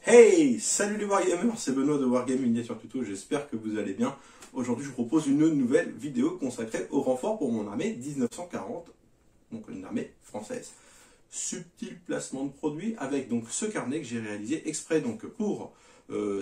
Hey, salut les Wargamers, c'est Benoît de Wargame Miniature Tuto, j'espère que vous allez bien. Aujourd'hui je vous propose une nouvelle vidéo consacrée au renfort pour mon armée 1940, donc une armée française. Subtil placement de produit avec donc ce carnet que j'ai réalisé exprès donc pour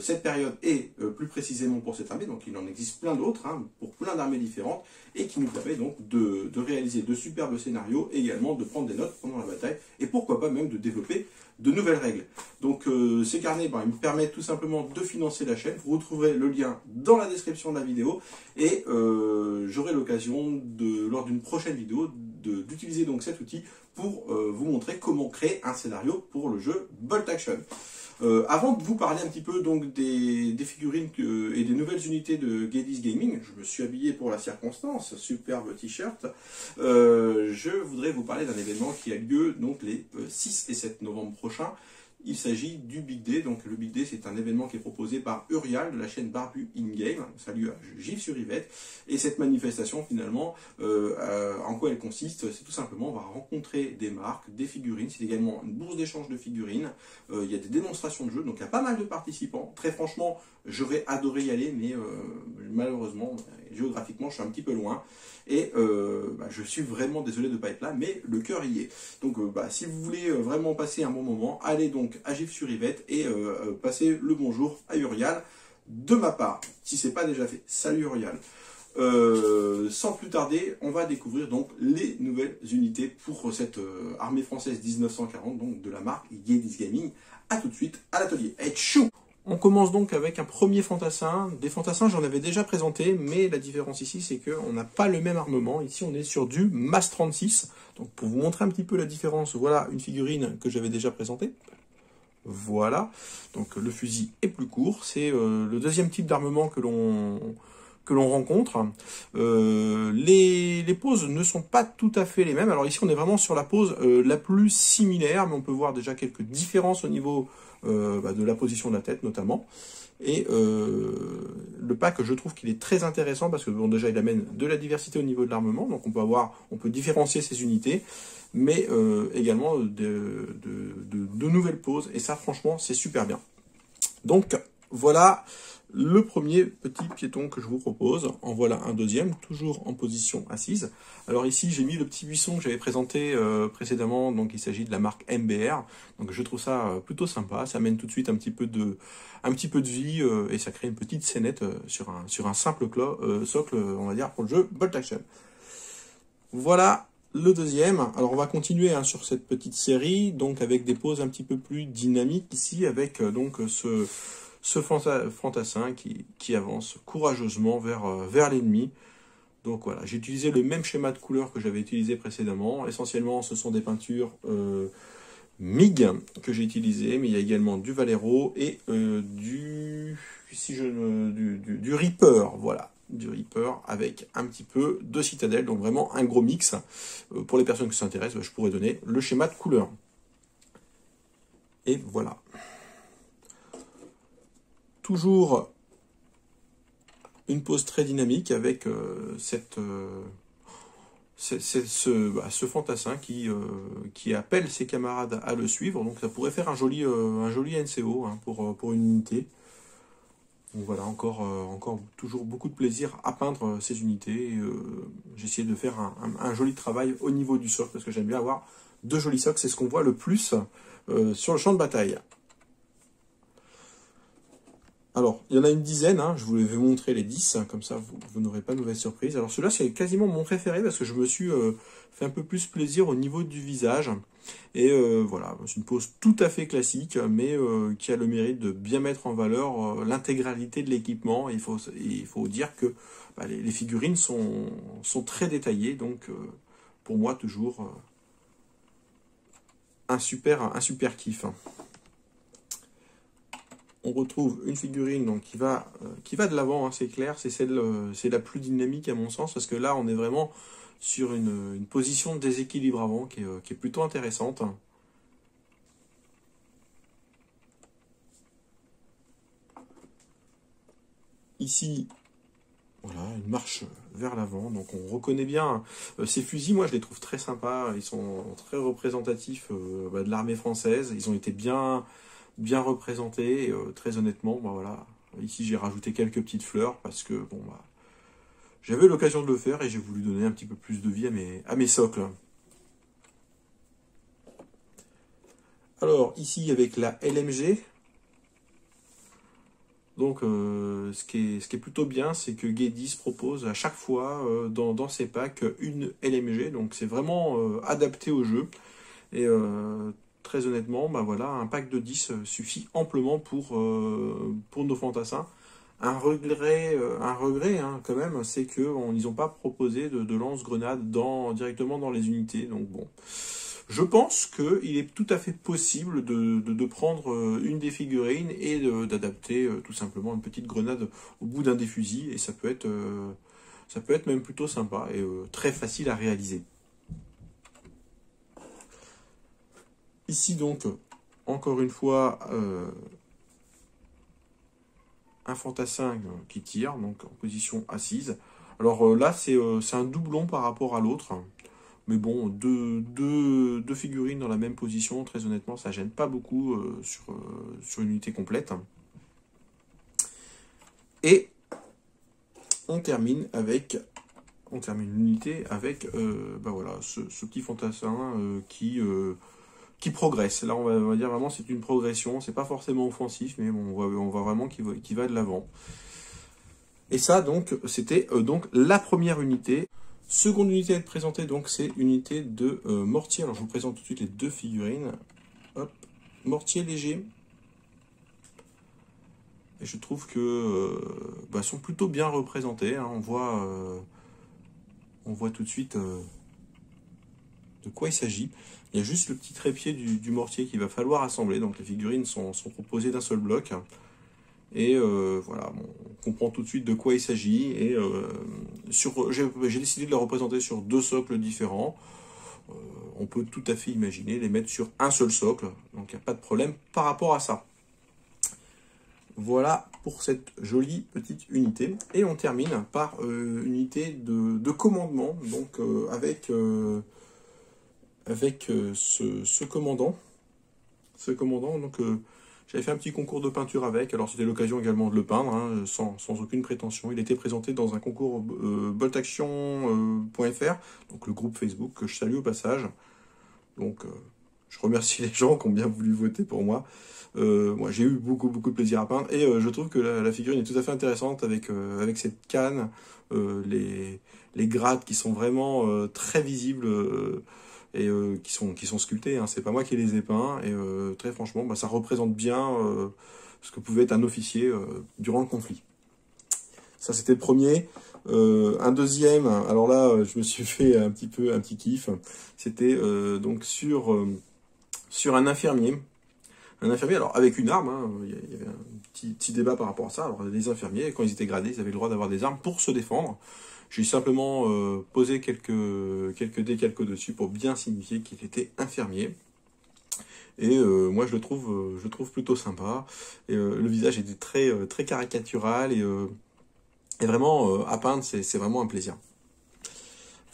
cette période et plus précisément pour cette armée, donc il en existe plein d'autres pour plein d'armées différentes et qui nous permet donc de réaliser de superbes scénarios et également de prendre des notes pendant la bataille et pourquoi pas même de développer de nouvelles règles. Donc ces carnets ils me permettent tout simplement de financer la chaîne. Vous retrouverez le lien dans la description de la vidéo et j'aurai l'occasion lors d'une prochaine vidéo d'utiliser donc cet outil pour vous montrer comment créer un scénario pour le jeu Bolt Action. Avant de vous parler un petit peu donc des figurines et des nouvelles unités de Geddy's Gaming, je me suis habillé pour la circonstance, superbe t-shirt, je voudrais vous parler d'un événement qui a lieu donc les 6 et 7 novembre prochains. Il s'agit du Big Day. Donc le Big Day, c'est un événement qui est proposé par Urial de la chaîne Barbu In-Game. Salut à Gilles-sur-Yvette. Et cette manifestation, finalement, en quoi elle consiste? C'est tout simplement, on va rencontrer des marques, des figurines. C'est également une bourse d'échange de figurines. Il y a des démonstrations de jeux. Donc il y a pas mal de participants. Très franchement, j'aurais adoré y aller, mais malheureusement, géographiquement, je suis un petit peu loin. Et je suis vraiment désolé de ne pas être là, mais le cœur y est. Donc si vous voulez vraiment passer un bon moment, allez donc à Gilles-sur-Yvette et passez le bonjour à Urial de ma part, si ce n'est pas déjà fait. Salut Urial. Sans plus tarder, on va découvrir donc les nouvelles unités pour cette armée française 1940, donc de la marque Geddy's Gaming. A tout de suite à l'atelier. Et tchou! On commence donc avec un premier fantassin. Des fantassins, j'en avais déjà présenté, mais la différence ici, c'est qu'on n'a pas le même armement. Ici, on est sur du MAS 36. Donc, pour vous montrer un petit peu la différence, voilà une figurine que j'avais déjà présentée. Voilà. Donc, le fusil est plus court. C'est le deuxième type d'armement que l'on rencontre. Les poses ne sont pas tout à fait les mêmes. Alors ici, on est vraiment sur la pose la plus similaire, mais on peut voir déjà quelques différences au niveau de la position de la tête notamment. Et le pack, je trouve qu'il est très intéressant parce que bon, déjà il amène de la diversité au niveau de l'armement, donc on peut différencier ces unités, mais également de nouvelles poses, et ça franchement c'est super bien. Donc voilà le premier petit piéton que je vous propose. En voilà un deuxième, toujours en position assise. Alors ici, j'ai mis le petit buisson que j'avais présenté précédemment. Donc il s'agit de la marque MBR. Donc je trouve ça plutôt sympa. Ça amène tout de suite un petit peu de vie et ça crée une petite scénette sur un simple socle, on va dire, pour le jeu Bolt Action. Voilà le deuxième. Alors on va continuer sur cette petite série, donc avec des poses un petit peu plus dynamiques ici, avec donc ce fantassin qui avance courageusement vers l'ennemi. Donc voilà, j'ai utilisé le même schéma de couleur que j'avais utilisé précédemment. Essentiellement, ce sont des peintures MIG que j'ai utilisées, mais il y a également du Valero et du Reaper, voilà. Du Reaper avec un petit peu de Citadel, donc vraiment un gros mix. Pour les personnes qui s'intéressent, je pourrais donner le schéma de couleur. Et voilà. Toujours une pose très dynamique avec ce fantassin qui appelle ses camarades à le suivre. Donc ça pourrait faire un joli NCO pour une unité. Donc voilà, encore toujours beaucoup de plaisir à peindre ces unités. J'ai essayé de faire un joli travail au niveau du socle parce que j'aime bien avoir de jolis socles. C'est ce qu'on voit le plus sur le champ de bataille. Alors, il y en a une dizaine, je vous vais montrer les 10, comme ça vous n'aurez pas de mauvaise surprise. Alors celui-là, c'est quasiment mon préféré parce que je me suis fait un peu plus plaisir au niveau du visage. Et voilà, c'est une pose tout à fait classique, mais qui a le mérite de bien mettre en valeur l'intégralité de l'équipement. Il faut dire que les figurines sont très détaillées, donc pour moi, toujours un super kiff. On retrouve une figurine donc, qui va de l'avant, c'est clair, c'est la plus dynamique à mon sens, parce que là on est vraiment sur une position de déséquilibre avant qui est plutôt intéressante. Ici, voilà, une marche vers l'avant, donc on reconnaît bien ces fusils, moi je les trouve très sympas, ils sont très représentatifs de l'armée française, ils ont été bien bien représenté. Et, très honnêtement, bah, voilà. Ici, j'ai rajouté quelques petites fleurs parce que bon, bah, j'avais l'occasion de le faire et j'ai voulu donner un petit peu plus de vie à mes socles. Alors, ici, avec la LMG, donc, ce qui est plutôt bien, c'est que Guedis propose à chaque fois dans ses packs une LMG, donc c'est vraiment adapté au jeu. Et très honnêtement, bah voilà, un pack de 10 suffit amplement pour nos fantassins. Un regret hein, quand même, c'est qu'ils n'ont pas proposé de lance-grenade directement dans les unités. Donc bon, je pense qu'il est tout à fait possible de prendre une des figurines et d'adapter tout simplement une petite grenade au bout d'un des fusils. Et ça peut être même plutôt sympa et très facile à réaliser. Ici donc, encore une fois, un fantassin qui tire, donc en position assise. Alors là, c'est un doublon par rapport à l'autre. Mais bon, deux figurines dans la même position, très honnêtement, ça gêne pas beaucoup sur une unité complète. Et on termine l'unité avec bah voilà, ce petit fantassin qui progresse. Là, on va dire vraiment c'est une progression. C'est pas forcément offensif, mais bon, on voit vraiment qu'il va de l'avant. Et ça, donc, c'était donc la première unité. Seconde unité à être présentée, donc, c'est une unité de mortier. Alors, je vous présente tout de suite les deux figurines. Hop, mortier léger. Et je trouve que bah, sont plutôt bien représentés. Hein. On voit tout de suite de quoi il s'agit. Il y a juste le petit trépied du mortier qu'il va falloir assembler. Donc les figurines sont proposées d'un seul bloc. Et voilà, bon, on comprend tout de suite de quoi il s'agit. Et j'ai décidé de les représenter sur deux socles différents. On peut tout à fait imaginer les mettre sur un seul socle. Donc il n'y a pas de problème par rapport à ça. Voilà pour cette jolie petite unité. Et on termine par une unité de commandement. Donc avec ce commandant. Donc j'avais fait un petit concours de peinture avec, alors c'était l'occasion également de le peindre, hein, sans aucune prétention. Il était présenté dans un concours boltaction.fr, donc le groupe Facebook que je salue au passage. Donc je remercie les gens qui ont bien voulu voter pour moi. Moi j'ai eu beaucoup de plaisir à peindre, et je trouve que la figurine est tout à fait intéressante avec cette canne, les grades qui sont vraiment très visibles, et qui sont sculptés, hein. C'est pas moi qui les ai peints, et très franchement, bah, ça représente bien ce que pouvait être un officier durant le conflit. Ça, c'était le premier. Un deuxième, alors là, je me suis fait un petit kiff. C'était donc sur un infirmier. Un infirmier, alors avec une arme, hein, il y avait un petit débat par rapport à ça. Alors les infirmiers, quand ils étaient gradés, ils avaient le droit d'avoir des armes pour se défendre. J'ai simplement posé quelques décalques dessus pour bien signifier qu'il était infirmier. Et moi, je le trouve plutôt sympa. Et, le visage était très caricatural, et vraiment, à peindre, c'est vraiment un plaisir.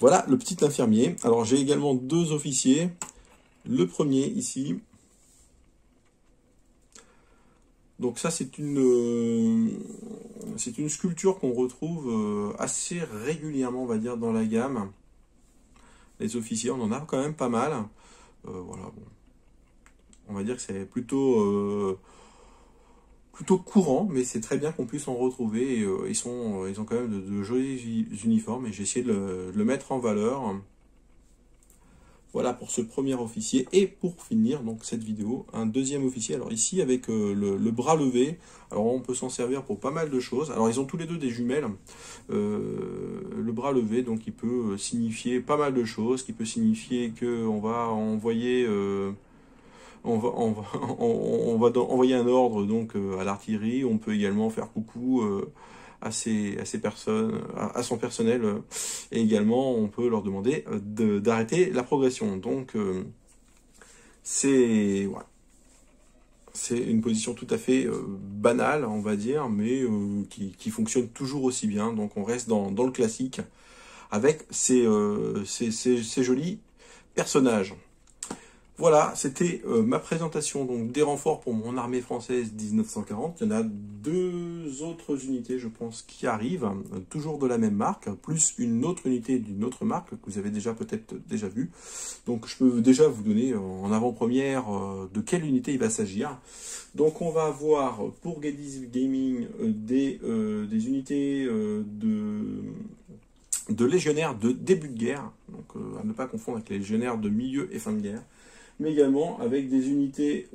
Voilà le petit infirmier. Alors, j'ai également deux officiers. Le premier, ici. Donc ça, c'est une sculpture qu'on retrouve assez régulièrement, on va dire, dans la gamme. Les officiers, on en a quand même pas mal. Voilà, bon. On va dire que c'est plutôt courant, mais c'est très bien qu'on puisse en retrouver. Et, ils ont quand même de jolis uniformes, et j'ai essayé de le mettre en valeur. Voilà pour ce premier officier. Et pour finir donc cette vidéo, un deuxième officier. Alors ici avec le bras levé. Alors on peut s'en servir pour pas mal de choses. Alors ils ont tous les deux des jumelles. Le bras levé, donc il peut signifier pas mal de choses. Qui peut signifier qu'on va envoyer on va envoyer un ordre donc à l'artillerie. On peut également faire coucou à son personnel, et également on peut leur demander d'arrêter la progression. Donc c'est une position tout à fait banale, on va dire, mais qui fonctionne toujours aussi bien. Donc on reste dans le classique avec ces jolis personnages. Voilà, c'était ma présentation donc des renforts pour mon armée française 1940. Il y en a 2 autres unités, je pense, qui arrivent, toujours de la même marque, plus une autre unité d'une autre marque que vous avez déjà peut-être déjà vue. Donc je peux déjà vous donner en avant-première de quelle unité il va s'agir. Donc on va avoir pour Gadis Gaming des unités de légionnaires de début de guerre, donc à ne pas confondre avec les légionnaires de milieu et fin de guerre, mais également avec des unités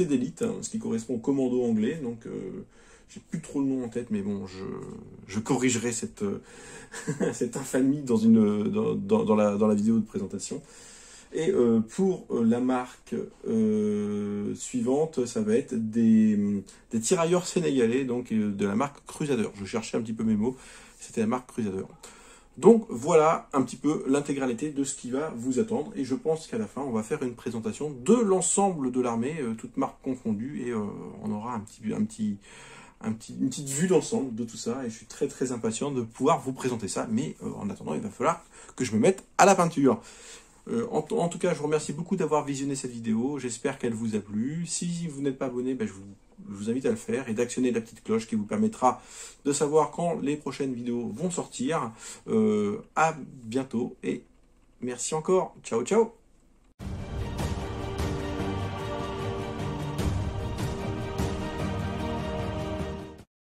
d'élite, hein, ce qui correspond au commando anglais. Donc j'ai plus trop le nom en tête, mais bon, je corrigerai cette cette infamie dans la vidéo de présentation. Et pour la marque suivante, ça va être des tirailleurs sénégalais, donc de la marque Crusader. Je cherchais un petit peu mes mots, c'était la marque Crusader. Donc voilà un petit peu l'intégralité de ce qui va vous attendre. Et je pense qu'à la fin, on va faire une présentation de l'ensemble de l'armée, toutes marques confondues, et on aura une petite vue d'ensemble de tout ça. Et je suis très très impatient de pouvoir vous présenter ça. Mais en attendant, il va falloir que je me mette à la peinture. En tout cas, je vous remercie beaucoup d'avoir visionné cette vidéo. J'espère qu'elle vous a plu. Si vous n'êtes pas abonné, je vous invite à le faire et d'actionner la petite cloche qui vous permettra de savoir quand les prochaines vidéos vont sortir. À bientôt et merci encore. Ciao, ciao!